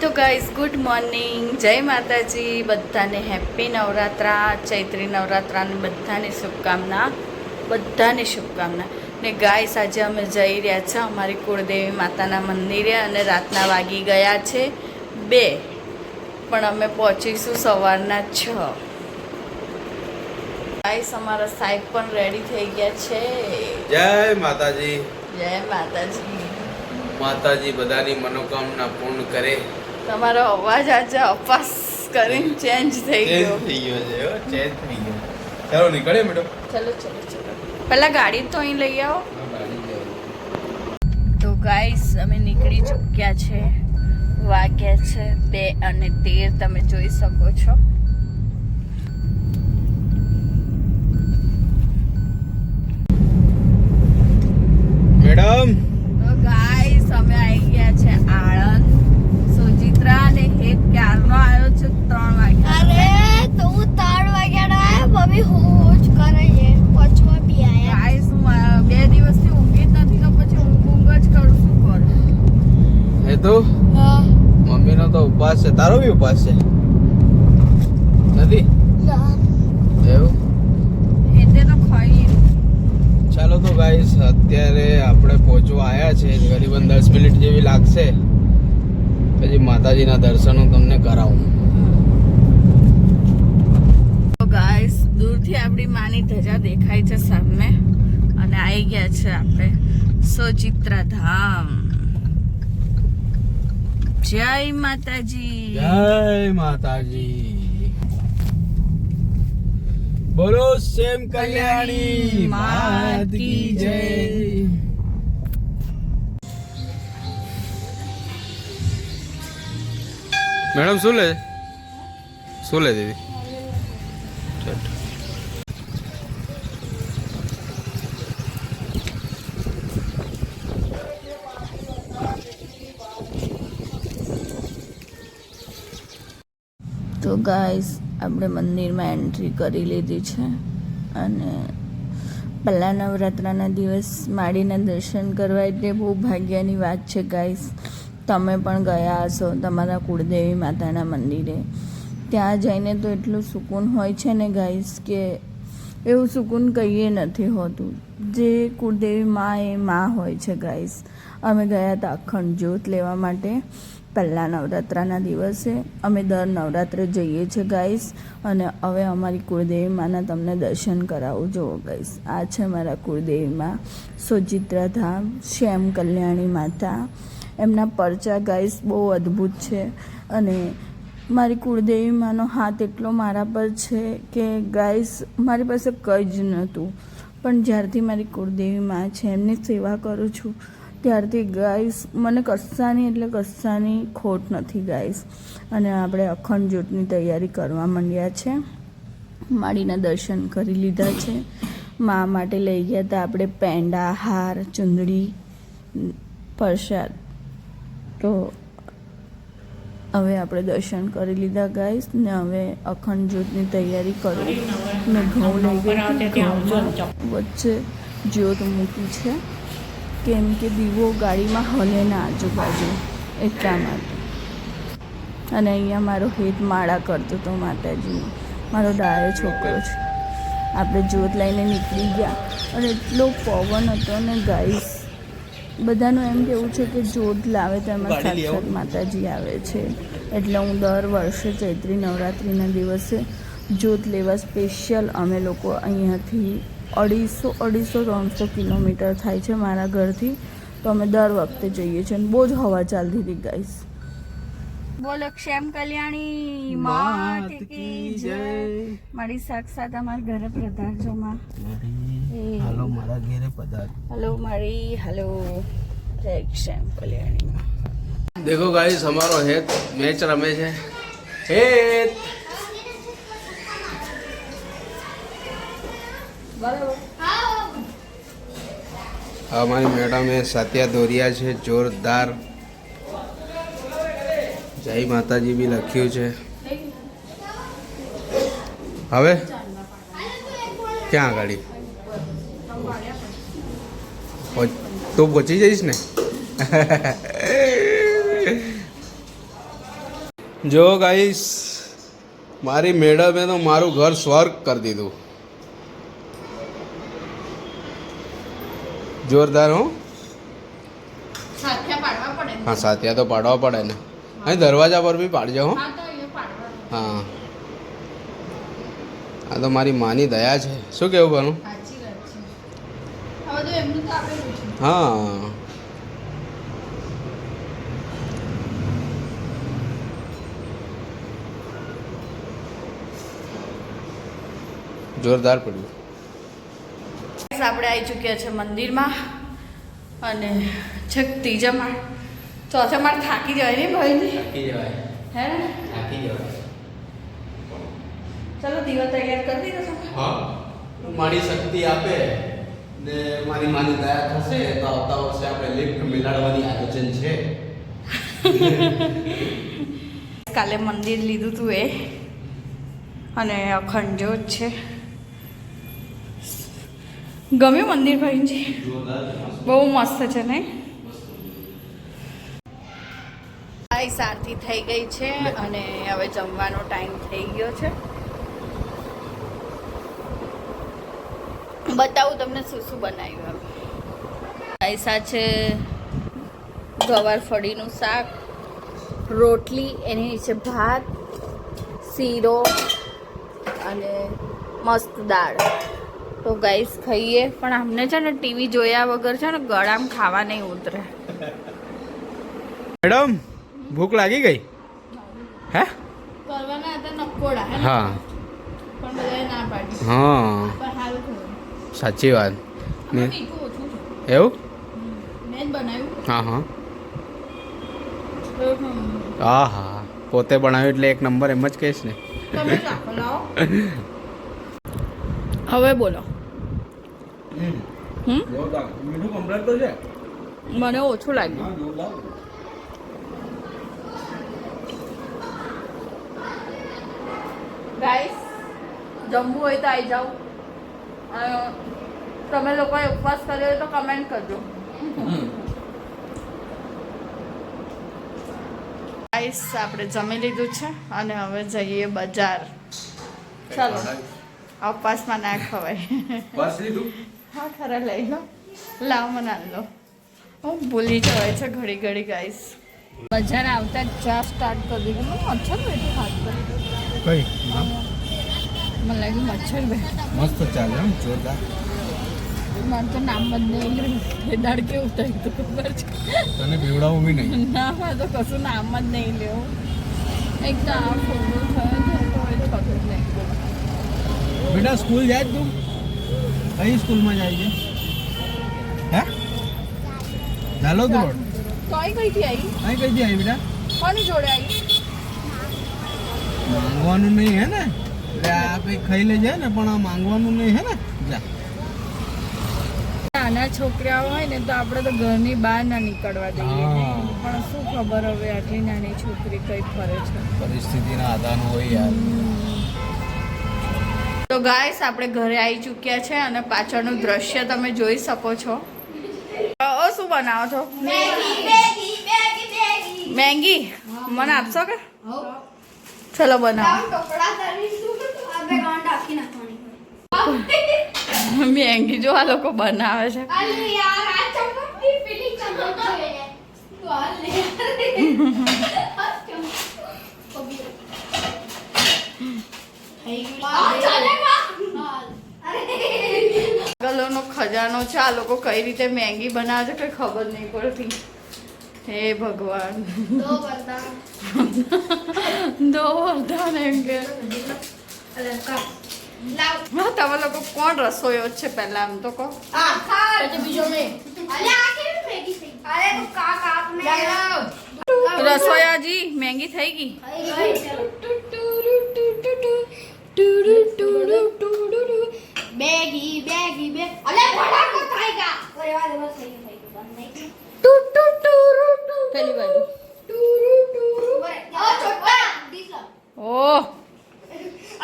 તો guys good morning, જય માતાજી, બધાને હેપી નવરાત્રા, ચૈત્રી નવરાત્રાની બધાની શુભકામના. ને ગાઈસ આજે અમે જઈ રહ્યા છે અમારી કુળદેવી માતાના મંદિરે અને રાતના વાગી ગયા છે 2, પણ અમે પહોંચીશું સવારના 6. ગાઈસ અમારા સાહેબ પણ રેડી થઈ ગયા છે. જય માતાજી. જય માતાજી. માતાજી બધાની મનોકામના પૂર્ણ કરે. તમારો અવાજ આજે અપાસ કરીને ચેન્જ થઈ ગયો છે. ચાલો નીકળે મેડમ. ચલો પહેલા ગાડી તો અહીં લઈ આવો. તો ગાઈસ અમે નીકળી ચૂક્યા છે. વાગ્યા છે 2:13, તમે જોઈ શકો છો. મેડમ તો ગાઈસ અમે આવી ગયા છે આણંદ. સોજિત્રા અને હેત ક્યારનો આવ્યો છે 3 વાગ્યા. અરે તો હું 3 વાગ્યાનો આવ્યો, મમ્મી હોજ કરે છે પછવા બી આયા. ગાઈસ હું 2 દિવસથી ઊંઘી જ નથી, તો પછી ઊંઘ જ કરું, શું કરું? એ તો હા મમ્મીનો તો ઉપવાસ છે, તારો બી ઉપવાસ છે નથી ના એવું? એટલે તો ખાઈ. ચાલો તો ગાઈસ અત્યારે આપણે પહોંચવા આવ્યા છે. કરીબન 10 મિનિટ જેવી લાગશે, પછી માતાજીના દર્શનો તમને કરાવું. તો ગાઈસ દૂરથી આપણી માની ધજા દેખાય છે સામે, અને આવી ગયા છે આપણે સોજિત્રા ધામ. જય માતાજી. જય માતાજી. બોલો સેમ કલ્યાણી માત કી જય. મેડમ શું લે દીદી? તો ગાઈસ આપણે મંદિરમાં એન્ટ્રી કરી લીધી છે, અને પહેલા નવરાત્રાના દિવસ માડીના દર્શન કરવા એટલે બહુ ભાગ્યની વાત છે ગાઈસ. તમે પણ ગયા હશો તમારા કુળદેવી માતાના મંદિરે. ત્યાં જઈને તો એટલું સુકૂન હોય છે ને ગાઈસ, કે એવું સુકૂન કહીએ નથી હોતું. જે કુળદેવી માં એ માં હોય છે ગાઈસ. અમે ગયા હતા અખંડ જ્યોત લેવા માટે પહેલાં નવરાત્રાના દિવસે. અમે દર નવરાત્રે જઈએ છીએ ગાઈસ, અને હવે અમારી કુળદેવી માના તમને દર્શન કરાવું. જુઓ ગાઈસ, આ છે મારા કુળદેવી માં સોજિત્રા ધામ, શ્યામ કલ્યાણી માતા. એમના પરચા ગાઈસ બહુ અદ્ભુત છે, અને મારી કુળદેવી માનો હાથ એટલો મારા પર છે કે ગાઈસ મારી પાસે કંઈ જ નહોતું, પણ જ્યારથી મારી કુળદેવી માં છે, એમની સેવા કરું છું, ત્યારથી ગાઈસ મને કશાની ખોટ નથી ગાઈસ. અને આપણે અખંડ જ્યોતની તૈયારી કરવા માંડ્યા છે. માડીના દર્શન કરી લીધા છે. મા માટે લઈ ગયા હતા આપણે પેંડા, હાર, ચુંદડી, પ્રસાદ. તો હવે આપણે દર્શન કરી લીધા ગાઈસ, ને હવે અખંડ જ્યોતની તૈયારી કરું. મેં ઘઉં લઈ ગઈ, વચ્ચે જ્યોત મૂકી છે, કેમ કે દીવો ગાડીમાં હલે ના આજુબાજુ, એટલા માટે. અને અહીંયા મારો હેત માળા કરતો હતો માતાજીનો, મારો ડાયો છોકરો છે. આપણે જ્યોત લઈને નીકળી ગયા, અને એટલો પવન હતો ને ગાઈસ. બધાનું એમ કેવું છે કે જ્યોત લાવે તો એમાં સાક્ષાત માતાજી આવે છે. એટલે હું દર વર્ષે ચૈત્રી નવરાત્રિના દિવસે જ્યોત લેવા સ્પેશિયલ અમે લોકો અહીંયાથી 250-300 કિલોમીટર થાય છે મારા ઘરથી, તો અમે દર વખતે જઈએ છીએ. અને બહુ જ હવા ચાલતી હતી ગાઈસ. બોલો શ્યામ કલ્યાણી માત કી જય. મારી સાક્ષાત અમારા ઘરે પધારજો માં. હાલો મારા ઘરે પધાર. હાલો જય શ્યામ કલ્યાણી માં. देखो गाइस हमारो हेत मैच रमे છે. हेत हमारी मैडम है सत्या दोरिया છે જોરદાર. જય માતાજી બી લખ્યું છે. હવે ક્યાં ગાડી તું પહોંચી જઈશ ને? જો ગાઈસ મારી મેડમે તો મારું ઘર સ્વર્ગ કરી દીધું. જોરદાર હો. સાથિયા પાડવા પડે. હા સાથિયા તો પાડવા પડે ને. અહીં દરવાજા પર બી પાડજો હો. હા તો એ પાડવા. હા આ તો મારી માની દયા છે. શું કેવું બનું? સાચી વાત છે. હવે તો એમનું તો આપેલું છે. હા જોરદાર પડ્યું. આપણે આવી ચૂક્યા છે મંદિરમાં અને છેક ત્રીજા માળ ચોથા માળ થાકી જવાય નહીં ભાઈ થાકી જવાય. હે ને થાકી જવાય. ચલો દીવા તૈયાર કરી દીધો તમે. હા મારી શક્તિ આપે ને મારી માની દયા થશે તો આવતા વર્ષે આપણે લિફ્ટ મિલાડવાની આયોજન છે. કાલે મંદિર લીધું હતું એ અને અખંડ જ્યોત છે. ગમ્યું મંદિર ભાઈજી? બહુ મસ્ત છે નહીં? ગાઈસ આરતી થઈ ગઈ છે અને હવે જમવાનો ટાઈમ થઈ ગયો છે. બતાવું તમને શું શું બનાવ્યું હવે. ગાઈસ આ છે ગવાર ફળીનું શાક, રોટલી, એની નીચે ભાત, શીરો અને મસ્ત દાળ. તો ગાઈસ ખાઈએ, પણ અમને છે ને ટીવી જોયા વગર છે ને ગળામાં ખાવા નહીં ઉતરે. મેડમ ભૂખ લાગી ગઈ? હે કરવાના હતા નકોડા હે હા પણ બધાએ ના પાડી. હા પણ સારું થયું. સાચી વાત. આમાં મીઠું ઓછું છે. એવું? મેં જ બનાવ્યું. હા હા તો હા હા પોતે બનાવ્યું એટલે એક નંબર એમ જ કહીશ ને. તમે રાખો લાવો. હવે બોલો. મીઠું કમ્પ્લીટ તો છે. મને ઓછું લાગ્યું. ગાઈસ જમવું હોય તો આવી જાઓ. તમે લોકોએ ઉપવાસ કર્યો હોય તો કમેન્ટ કરજો. ગાઈસ આપણે જમી લીધું છે અને હવે જઈએ બજાર. ચાલો ઉપવાસમાં ના ખવાય. બસ લીધું. હા ખરા લઈ લો. લાવ મને આલ લો. હું ભૂલી જવાય છે ઘડી ઘડી ગાઈસ. બજાર આવતા જ ચા સ્ટાર્ટ કરી દીધું. મચ્છર બેઠું હાથ પર. કઈ મને લાગ્યું મચ્છર બેઠું. મસ્ત ચાલે એમ જોરદાર. મારે તો નામ જ નહીં લેવું. એ દાડ કેવું થયું હતું ખબર છે? તને પીવડાવું બી નહીં. ના મારે તો કશું નામ જ નહીં લેવું. એક તો આ ફોટો થયો છે તો એ ખબર જ નહીં. બેટા સ્કૂલ જાય જ તું? કઈ સ્કૂલમાં જાય છે? હે ઝાલોદ રોડ? તોય કઈથી આવી? અહીં કઈથી આવી બેટા? કોની જોડે આવી? માંગવાનું નહીં હે ને? એટલે આ કંઈ ખાઈ લેજે ને પણ આ માંગવાનું નહીં હે ને? જા. નાના છોકરાઓ હોય ને તો આપણે તો ઘરની બહાર ના નીકળવા દઈએ. હા. પણ શું ખબર હવે આટલી નાની છોકરી કઈ ફરે છે. પરિસ્થિતિના આધાર હોય યાર. તો ગાઈસ આપણે ઘરે આવી ચૂક્યા છે અને પાછળનું દ્રશ્ય તમે જોઈ શકો છો. ઓ શું બનાવો છો? મેગી મને આપશો કે? ચલો બનાવો. મેગી જો આ લોકો બનાવે છે. ગલોનો ખજાનો છે. આ લોકો કઈ રીતે મેગી બનાવે છે કઈ ખબર નહીં પડતી. હે ભગવાન. દો વરદાન એમ કે. હા તમે લોકો કોણ રસોઈયો છે પહેલા એમ તો કહો. રસોયાજી મેગી થઈ ગઈ. બેગી બેગી બે અલે ભડાકો થઈ ગયા પરિવાર બસ થઈ ગયું ટુ ટુ ટુ ટુ પેલી બાજુ ઓ છોટા દીસલો ઓહ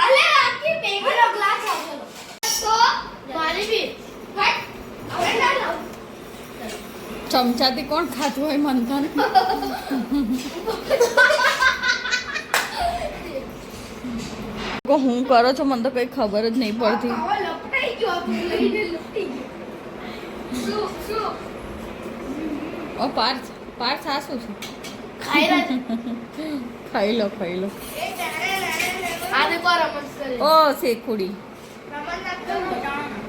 અલે આખી બેગીનો ગ્લાસ આવતો તો મારી બી હટ હવે ના લાવ ચમચાથી કોણ ખાતું હોય મનથન. લોકો હું કરો છો મને તો કઈ ખબર જ નહીં પડતી. હવે લપટાઈ ગયો તું લઈને લપટી ગયો. શું ઓ પાર્થ પાર્થ આ શું છે? ખાઈ રહ્યા ખાઈ લો આ દેખો રમત કરે ઓ શેખુડી. રમત નાખતો વટાણા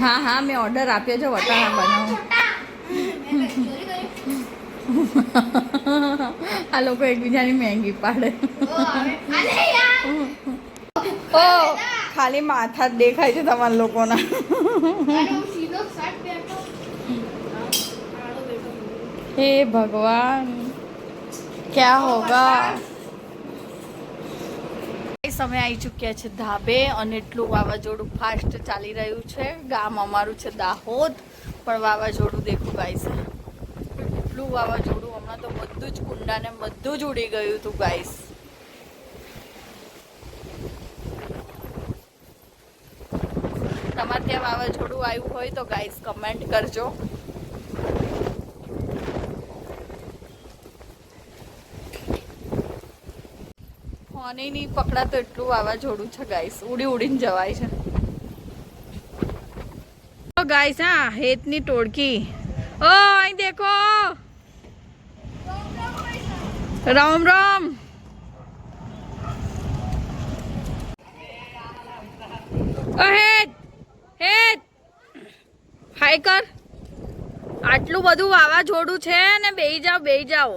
હા હા મેં ઓર્ડર આપ્યો છે વટાણા બનાવો. મેં ચોરી કરી આ લોકો એકબીજાની મહેંગી પાડે. ઓ આવે અલે યાર ઓ ખાલી માથા જ દેખાય છે તમારા લોકોના. અરે હું સીધો શર્ટ પહેરતો આડો બેઠો હે ભગવાન ક્યા હોગા. સમય આવી ચૂક્યા છે ધાબે અને એટલું વાવાઝોડું ફાસ્ટ ચાલી રહ્યું છે. ગામ અમારું છે દાહોદ પણ વાવાઝોડું દેખું ગાઈસ એટલું વાવાઝોડું હમણાં તો બધું જ કુંડાને બધું જ ઉડી ગયું હતું ગાઈસ. તમારે ત્યાં વાવાઝોડું આવ્યું હોય તો ગાઈસ કમેન્ટ કરજો. ફોને નહીં પકડાતો એટલું વાવાઝોડું છે ગાઈસ. ઉડી ઉડીને જવાય છે. ઓ ગાઈસ હા હેતની ટોળકી ઓ અહીં દેખો રામ રામ. હેત હેત હાય કર. આટલું બધું વાવાઝોડું છે ને બેહી જાઓ